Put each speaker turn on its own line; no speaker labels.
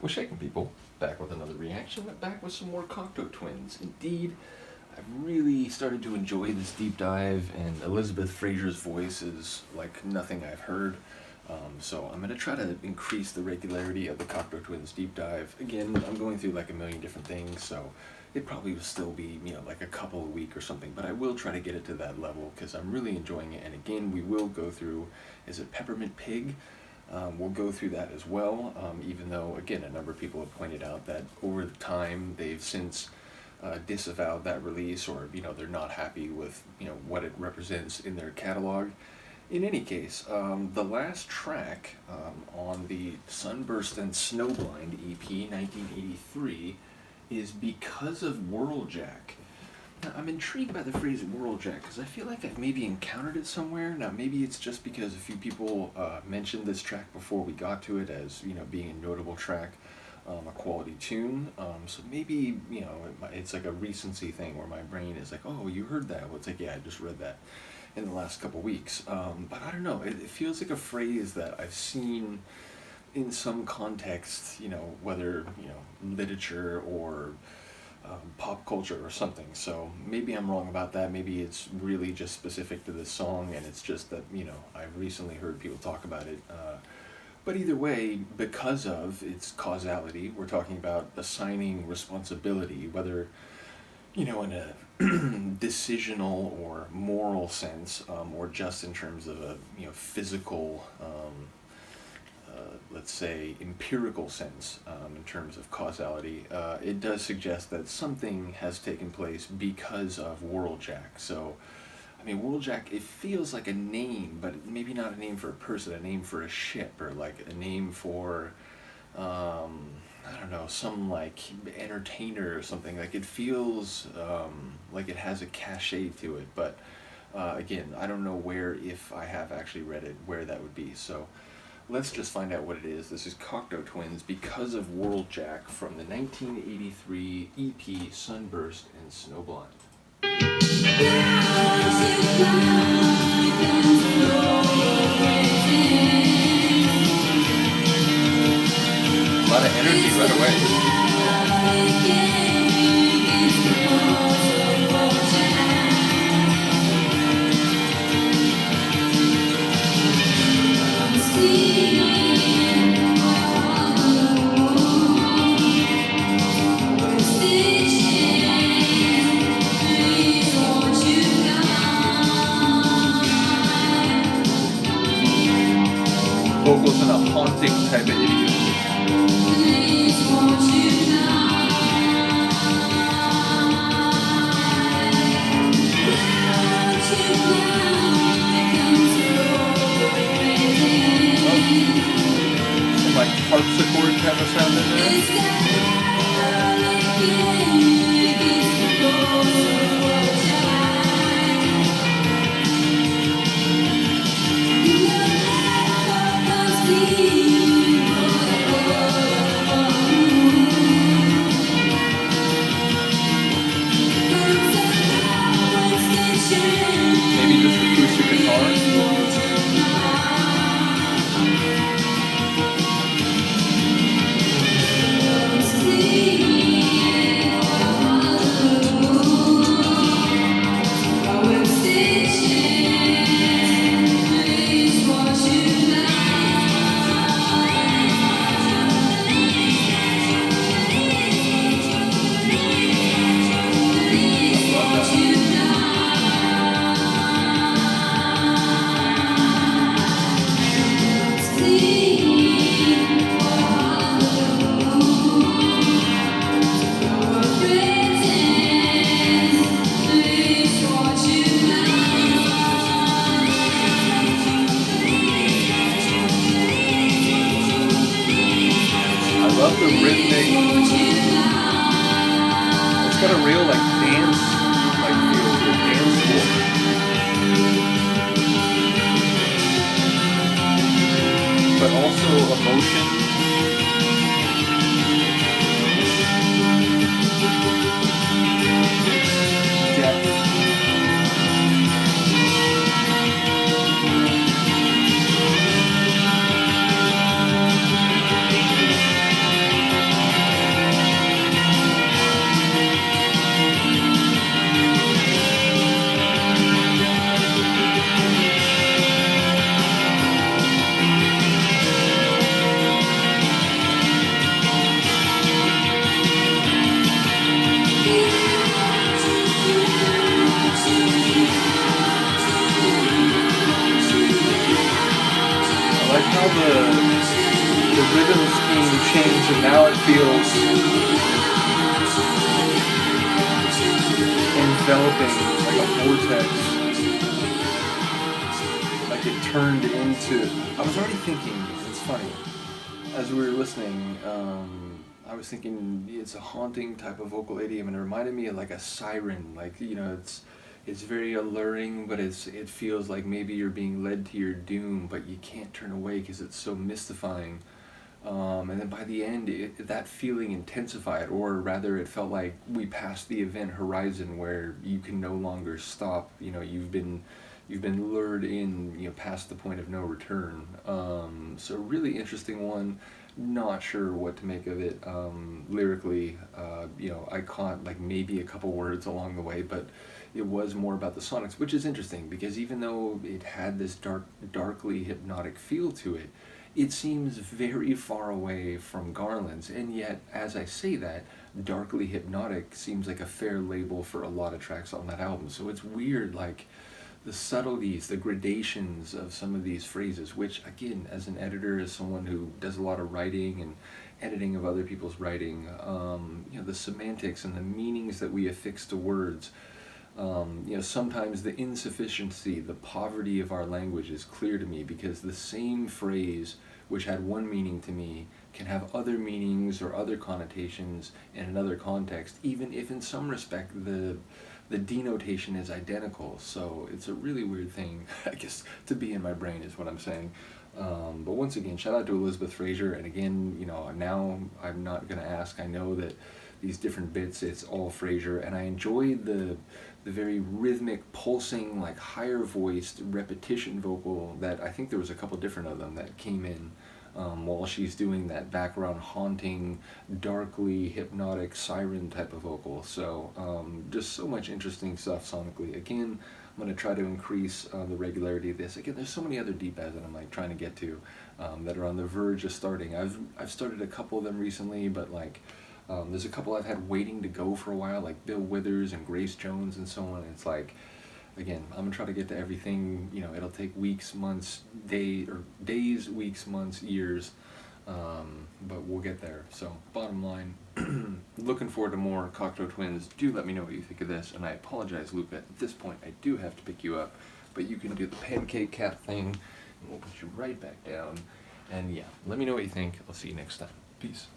What's shaking, people? Back with another reaction, back with some more Cocteau Twins. Indeed, I've really started to enjoy this deep dive, and Elizabeth Fraser's voice is like nothing I've heard. So I'm going to try to increase the regularity of the Cocteau Twins deep dive. Again, I'm going through like a million different things, so it probably will still be, like a couple a week or something, but I will try to get it to that level because I'm really enjoying it. And again, we will go through, is it Peppermint Pig? We'll go through that as well, even though, again, a number of people have pointed out that over the time they've since disavowed that release, or, they're not happy with, what it represents in their catalog. In any case, the last track on the Sunburst and Snowblind EP, 1983, is Because of Whirl-Jack. Now, I'm intrigued by the phrase Whirl-Jack because I feel like I've maybe encountered it somewhere. Now, maybe it's just because a few people mentioned this track before we got to it as, being a notable track, a quality tune. So maybe, it's like a recency thing where my brain is like, oh, you heard that? Well, it's like, yeah, I just read that in the last couple weeks. But I don't know. It feels like a phrase that I've seen in some context, whether, literature or pop culture or something. So maybe I'm wrong about that. Maybe it's really just specific to this song, and it's just that, I've recently heard people talk about it. But either way, because of its causality, we're talking about assigning responsibility, whether, in a decisional or moral sense, or just in terms of a, physical, let's say, empirical sense, in terms of causality, it does suggest that something has taken place because of Whirl-Jack. So, Whirl-Jack, it feels like a name, but maybe not a name for a person, a name for a ship, or like a name for, I don't know, some like entertainer or something. Like it feels like it has a cachet to it, but again, I don't know where, if I have actually read it, where that would be. So let's just find out what it is. This is Cocteau Twins, Because of Whirl-Jack, from the 1983 EP Sunburst and Snowblind. A lot of energy right away. Vocals in a haunting type of idiom. Some like harpsichord type of sound in there. Maybe just acoustic guitar. Love the rhythmic. It's got a real like dance, like feel to a dance floor. But also emotion. Depth. change, and now it feels enveloping like a vortex. Like it turned into. I was already thinking. It's funny. As we were listening, I was thinking it's a haunting type of vocal idiom, and it reminded me of like a siren. Like, you know, it's very alluring, but it feels like maybe you're being led to your doom, but you can't turn away because it's so mystifying. And then by the end, that feeling intensified, or rather, it felt like we passed the event horizon where you can no longer stop. You know, you've been lured in, you know, past the point of no return. So really interesting one. Not sure what to make of it lyrically. You know, I caught like maybe a couple words along the way, but it was more about the sonics, which is interesting because even though it had this darkly hypnotic feel to it, it seems very far away from Garlands, and yet, as I say that, darkly hypnotic seems like a fair label for a lot of tracks on that album. So it's weird, like, the subtleties, the gradations of some of these phrases, which, again, as an editor, as someone who does a lot of writing and editing of other people's writing, you know, the semantics and the meanings that we affix to words, you know, sometimes the insufficiency, the poverty of our language is clear to me because the same phrase which had one meaning to me can have other meanings or other connotations in another context, even if in some respect the denotation is identical. So it's a really weird thing, I guess, to be in my brain is what I'm saying. But once again, shout out to Elizabeth Fraser, and again, you know, now I'm not going to ask. I know that these different bits, it's all Fraser, and I enjoyed the very rhythmic, pulsing, like higher voiced repetition vocal that I think there was a couple different of them that came in while she's doing that background haunting, darkly hypnotic siren type of vocal. So just so much interesting stuff sonically. Again, I'm going to try to increase the regularity of this. Again, there's so many other deep dives that I'm like trying to get to that are on the verge of starting. I've started a couple of them recently, but like there's a couple I've had waiting to go for a while, like Bill Withers and Grace Jones and so on. It's like, again, I'm gonna try to get to everything. You know, it'll take weeks, months, days, weeks, months, years, but we'll get there. So, bottom line, looking forward to more Cocteau Twins. Do let me know what you think of this, and I apologize, Luca. At this point, I do have to pick you up, but you can do the pancake cat thing, and we'll put you right back down. And yeah, let me know what you think. I'll see you next time. Peace.